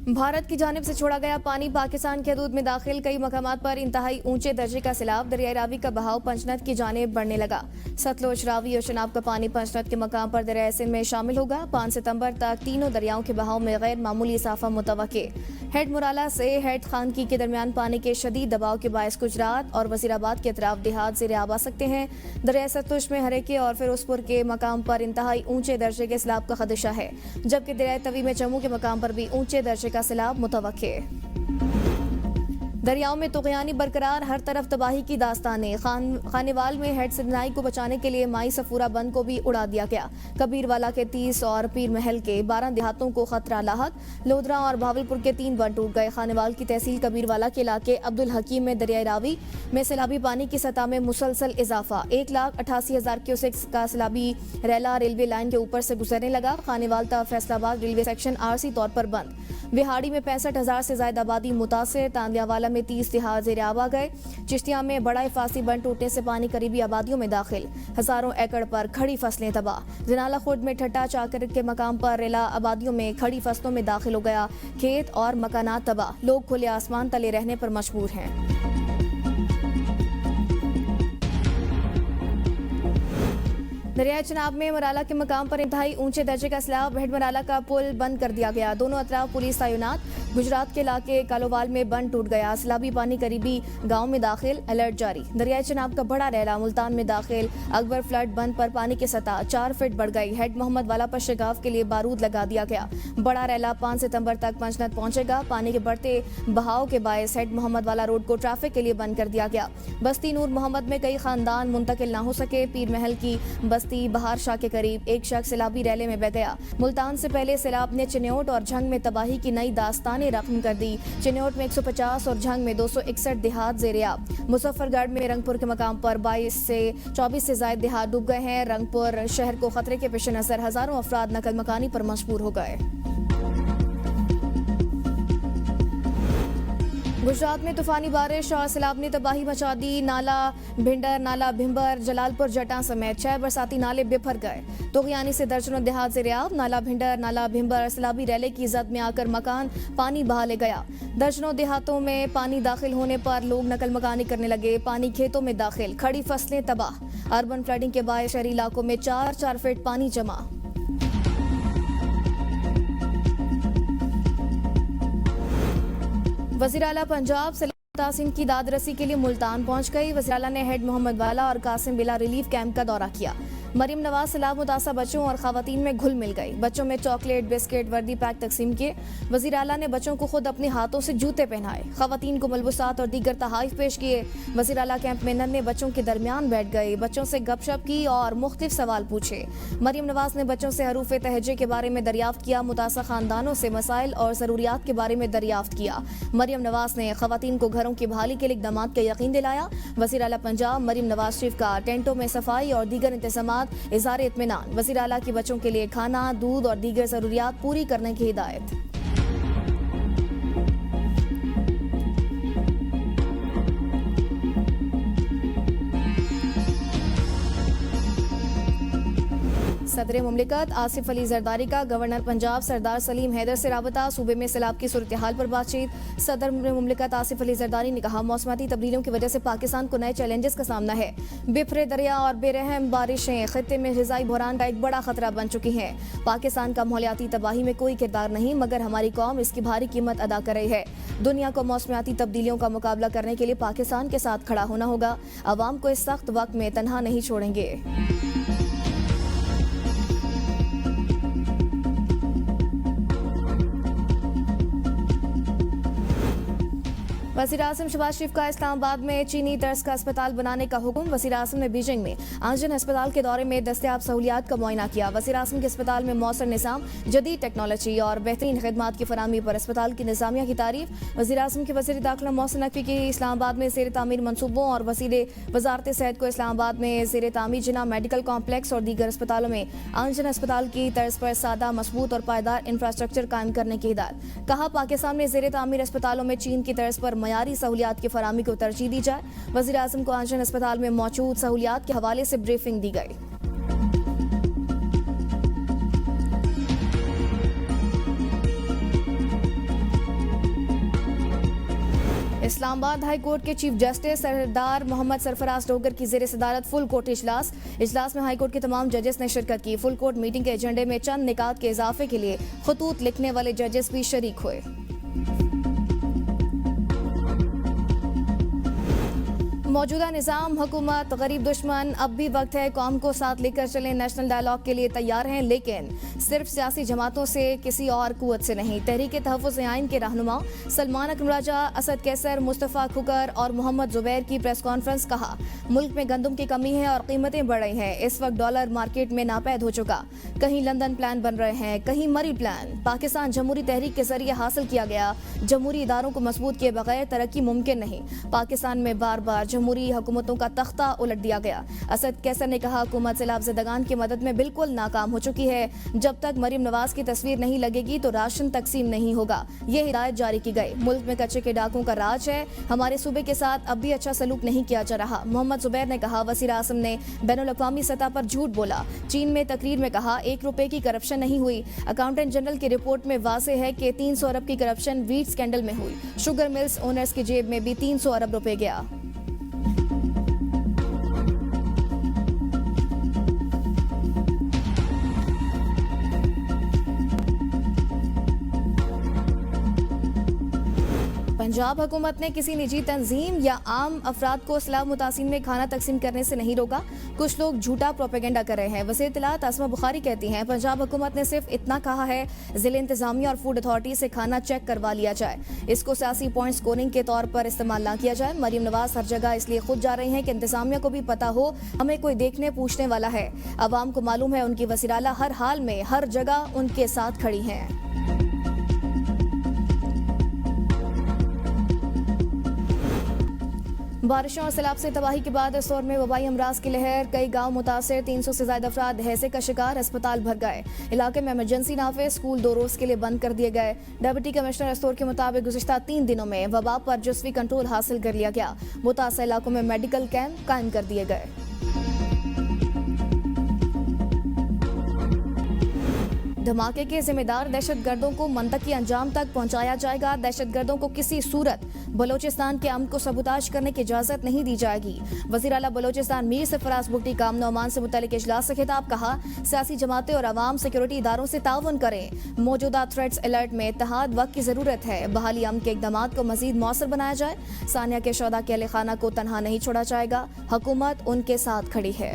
भारत की जानिब से छोड़ा गया पानी पाकिस्तान की हदूद में दाखिल। कई मकामात पर इंतहाई ऊंचे दर्जे का सैलाब। दरियाई रावी का बहाव पंचनद की जानिब बढ़ने लगा। सतलुज, रावी और शनाब का पानी पंचनद के मकाम पर दरिया सिंध में शामिल होगा। 5 सितंबर तक तीनों दरियाओं के बहाव में गैर मामूली इजाफा मुतवक्के। हेड मुराला से हेड खानकी के दरमियान पानी के शदीद दबाव के बायस गुजरात और वजीराबाद के अतराफ देहात ज़ेर आब आ सकते हैं। दरिया सतलुज में हरेके और फिरोजपुर के मकाम पर इंतहाई ऊंचे दर्जे के सैलाब का खदशा है, जबकि दरिया तवी में जम्मू के मकाम पर भी ऊंचे दर्जे का सैलाब मुतवक्के। दरियाओं में तुग़यानी बरकरार, हर तरफ तबाही की दास्तानें। खानेवाल में हेड सिरनाई को बचाने के लिए माई सफूरा बंद को भी उड़ा दिया गया। कबीरवाला के 30 और पीर महल के 12 देहातों को खतरा लाहक। लोधरा और भावलपुर के 3 बंद टूट गए। खानेवाल की तहसील कबीरवाला के इलाके अब्दुल हकीम में दरियाई रावी में सैलाबी पानी की सतह में मुसलसल इजाफा। 1,88,000 क्यूसेक का सैलाबी रैला रेलवे लाइन के ऊपर से गुजरने लगा। खानेवाल तक फैसलाबाद रेलवे सेक्शन आरसी तौर पर बंद। विहाड़ी में 65,000 से ज्यादा आबादी मुतासिर। तांदियावाला में 30 देहात ज़ेर आब आ गए। चिश्तिया में बड़ा हिफाजी बंद टूटने से पानी करीबी आबादियों में दाखिल। हजारों एकड़ पर खड़ी फसलें तबाह। जनाला खुर्द में ठट्टा चाकर के मकाम पर रेला आबादियों में खड़ी फसलों में दाखिल हो गया। खेत और मकानात तबाह। लोग खुले आसमान तले रहने पर मजबूर हैं। दरिया चनाब में मराला के मकाम पर इंतहाई ऊंचे दर्जे का सैलाब। हेड मराला का पुल बंद कर दिया गया। दोनों अतराफ पुलिस तैनात। गुजरात के इलाके कालोवाल में बंद टूट गया। सैलाबी पानी करीबी गांव में दाखिल, अलर्ट जारी। दरिया चनाब का बड़ा रैला मुल्तान में दाखिल। अकबर फ्लड बंद पर पानी की सतह 4 फीट बढ़ गई। हेड मोहम्मद वाला पर शिगाफ के लिए बारूद लगा दिया गया। बड़ा रैला 5 सितंबर तक पंचनद पहुंचेगा। पानी के बढ़ते बहाव के बायस हेड मोहम्मद वाला रोड को ट्रैफिक के लिए बंद कर दिया गया। बस्ती नूर मोहम्मद में कई खानदान मुंतकिल न हो सके। पीर महल की बस्ती बहार शाह के करीब एक शख्स सैलाबी रैले में बह गया। मुल्तान से पहले सैलाब ने चिन्योट और झंग में तबाही की नई दास्तानें रकम कर दी। चिन्योट में 150 और झंग में 261 देहात ज़ेर आब। मुजफ्फरगढ़ में रंगपुर के मकाम पर 22 से 24 से ज्यादा देहात डूब गए हैं। रंगपुर शहर को खतरे के पेश नजर हजारों अफराद नकल मकानी पर मजबूर हो गए। गुजरात में तूफानी बारिश और सैलाब ने तबाही मचा दी। नाला भिंडर, नाला भिंबर, जलालपुर जटा समेत 6 बरसाती नाले बिफर गए। तुग़यानी से दर्जनों देहात ज़ेर आब। नाला भिंडर, नाला भिंबर सैलाबी रैले की जद में आकर मकान पानी बहा ले गया। दर्जनों देहातों में पानी दाखिल होने पर लोग नकल मकानी करने लगे। पानी खेतों में दाखिल, खड़ी फसलें तबाह। अर्बन फ्लडिंग के बायस शहरी इलाकों में 4-4 फीट पानी जमा। वज़ीर आला पंजाब सलीम तासीम की दादरसी के लिए मुल्तान पहुंच गई। वज़ीर आला ने हेड मोहम्मद वाला और कासिम बिला रिलीफ कैंप का दौरा किया। मरियम नवाज सैलाब मुतासा बच्चों और खवातीन में घुल मिल गई। बच्चों में चॉकलेट, बिस्किट, वर्दी पैक तकसीम किए। वज़ीर आला ने बच्चों को खुद अपने हाथों से जूते पहनाए। खवातीन को मलबूसात और दीगर तहाइफ पेश किए। वज़ीर आला कैंप में नन्हे बच्चों के दरमियान बैठ गए। बच्चों से गपशप की और मुख्तलिफ सवाल पूछे। मरियम नवाज ने बच्चों से हरूफ तहजे के बारे में दरियाफ्त किया। मुतासा खानदानों से मसाइल और ज़रूरियात के बारे में दरियाफ्त किया। मरियम नवाज ने खवातीन को घरों की बहाली के लिए इक़दामात का यकीन दिलाया। वज़ीर आला पंजाब मरियम नवाज शरीफ का टेंटों में सफाई और दीगर इंतज़ामात, इज़हार इत्मीनान। वज़ीर आला की बच्चों के लिए खाना, दूध और दीगर ज़रूरियात पूरी करने की हिदायत। सदर मुमलिकत आसिफ अली जरदारी का गवर्नर पंजाब सरदार सलीम हैदर से राबता। सूबे में सैलाब की सूरत हाल पर बातचीत। सदर मुमलिकत आसिफ अली जरदारी ने कहा, मौसमाती तब्दीलियों की वजह से पाकिस्तान को नए चैलेंजेस का सामना है। बिफरे दरिया और बेरहम बारिशें खित्ते में ग़िज़ाई बहरान का एक बड़ा खतरा बन चुकी हैं। पाकिस्तान का माहौलियाती तबाही में कोई किरदार नहीं, मगर हमारी कौम इसकी भारी कीमत अदा कर रही है। दुनिया को मौसमाती तब्दीलियों का मुकाबला करने के लिए पाकिस्तान के साथ खड़ा होना होगा। अवाम को इस सख्त वक्त में तनहा नहीं छोड़ेंगे। वज़ीर आज़म शहबाज शरीफ का इस्लामाबाद में चीनी तर्ज का अस्पताल बनाने का हुक्म। वज़ीर आज़म ने बीजिंग में आंजन अस्पताल के दौरे में दस्तयाब सहूलियात का मुआयना किया। वज़ीर आज़म के अस्पताल में मौसर निज़ाम, जदीद टेक्नोलॉजी और बेहतरीन खिदमात की फराहमी पर अस्पताल की निज़ामिया की तारीफ। वज़ीर आज़म के वज़ीर दाखिला मोहसिन नकवी की इस्लामाबाद में ज़ेर तामीर मनसूबों और वज़ारत सेहत को इस्लामाबाद में ज़ेर तामीर जिना मेडिकल कॉम्प्लेक्स और दीगर अस्पतालों में आंजन अस्पताल की तर्ज पर सादा, मजबूत और पायदार इंफ्रास्ट्रक्चर कायम करने की हिदायत। कहा, पाकिस्तान में ज़ेर तामीर अस्पतालों में चीन की तर्ज पर मयारी सहूलियात की फराहमी को तरजीह दी जाए। वज़ीर आज़म को आंजन अस्पताल में मौजूद सहूलियात के हवाले से ब्रीफिंग दी गई। इस्लामाबाद हाई कोर्ट के चीफ जस्टिस सरदार मोहम्मद सरफराज डोगर की जेर सदारत फुल कोर्ट इजलास में हाई कोर्ट के तमाम जजेस ने शिरकत की। फुल कोर्ट मीटिंग के एजेंडे में चंद निकात के इजाफे के लिए खतूत लिखने वाले जजेस भी शरीक हुए। मौजूदा निज़ाम हुकूमत गरीब दुश्मन, अब भी वक्त है कौम को साथ लेकर चलें। नेशनल डायलॉग के लिए तैयार हैं, लेकिन सिर्फ सियासी जमातों से, किसी और कुव्वत से नहीं। तहरीक तहफ़्फ़ुज़ आइन के रहनुमा सलमान अकमराजा, असद कैसर, मुस्तफ़ा खुकर और मोहम्मद जुबैर की प्रेस कॉन्फ्रेंस। कहा, मुल्क में गंदम की कमी है और कीमतें बढ़ रही हैं। इस वक्त डॉलर मार्केट में नापैद हो चुका। कहीं लंदन प्लान बन रहे हैं, कहीं मरी प्लान। पाकिस्तान जमहूरी तहरीक के जरिए हासिल किया गया। जमहूरी इदारों को मजबूत किए बगैर तरक्की मुमकिन नहीं। पाकिस्तान में बार बार जमहूरी हुकूमतों का तख्ता उलट दिया गया। असद कैसर ने कहा, हुकूमत सैलाब-ज़दगान की मदद में बिल्कुल नाकाम हो चुकी है। जब तक मरीम नवाज की तस्वीर नहीं लगेगी तो राशन तकसीम नहीं होगा। ये हिदायत जारी की गई। मुल्क में कच्चे के डाकों का राज है। हमारे सूबे के साथ अब भी अच्छा सलूक नहीं किया जा रहा। मोहम्मद जुबैर ने कहा, वज़ीर आज़म ने बैनुल-अक़वामी सतह पर झूठ बोला। चीन में तकरीर में कहा, 1 रुपए की करप्शन नहीं हुई। अकाउंटेंट जनरल की रिपोर्ट में वाज़ेह है कि 300 अरब की करप्शन वीट स्कैंडल में हुई। शुगर मिल्स ओनर्स की जेब में भी 300 अरब रुपए गया। पंजाब हुकूमत ने किसी निजी तंजीम या आम अफराद को सैलाब मुतासिन में खाना तकसीम करने से नहीं रोका। कुछ लोग झूठा प्रोपेगेंडा कर रहे हैं। वज़ीर इत्तलात आसमा बुखारी कहती हैं, पंजाब हुकूमत ने सिर्फ इतना कहा है, ज़िले इंतजामिया और फूड अथॉरिटी से खाना चेक करवा लिया जाए। इसको सियासी पॉइंट स्कोरिंग के तौर पर इस्तेमाल ना किया जाए। मरीम नवाज हर जगह इसलिए खुद जा रही हैं कि इंतजामिया को भी पता हो हमें कोई देखने पूछने वाला है। अवाम को मालूम है उनकी वज़ीर आला हर हाल में, हर जगह उनके साथ खड़ी हैं। बारिशों और सैलाब से तबाही के बाद इस दौर में वबाई अमराज की लहर, कई गांव मुतासर, 300 से ज्यादा अफराद हैसे का शिकार, अस्पताल भर गए। इलाके में इमरजेंसी नाफिज, स्कूल 2 रोज के लिए बंद कर दिए गए। डिप्टी कमिश्नर इस दौर के मुताबिक गुज़िश्ता 3 दिनों में वबा पर जुज़वी कंट्रोल हासिल कर लिया गया। मुतासर इलाकों में मेडिकल कैंप कायम कर दिए गए। धमाके के जिम्मेदार दहशतगर्दों को मंतकी अंजाम तक पहुंचाया जाएगा। दहशतगर्दों को किसी सूरत बलोचिस्तान के अमन को सबूताज करने की इजाजत नहीं दी जाएगी। वज़ीर आला बलोचिस्तान मीर सरफराज भुट्टी का अमन अमान से मुतल्लिक इजलास से खिताब। कहा, सियासी जमातें और अवाम सिक्योरिटी इदारों से ताउन करें। मौजूदा थ्रेट्स अलर्ट में इत्तेहाद वक्त की जरूरत है। बहाली अमन के इक़दाम को मजीद मौसर बनाया जाए। सानिया के शोहदा के अहले खाना को तनहा नहीं छोड़ा जाएगा। हुकूमत उनके साथ खड़ी है।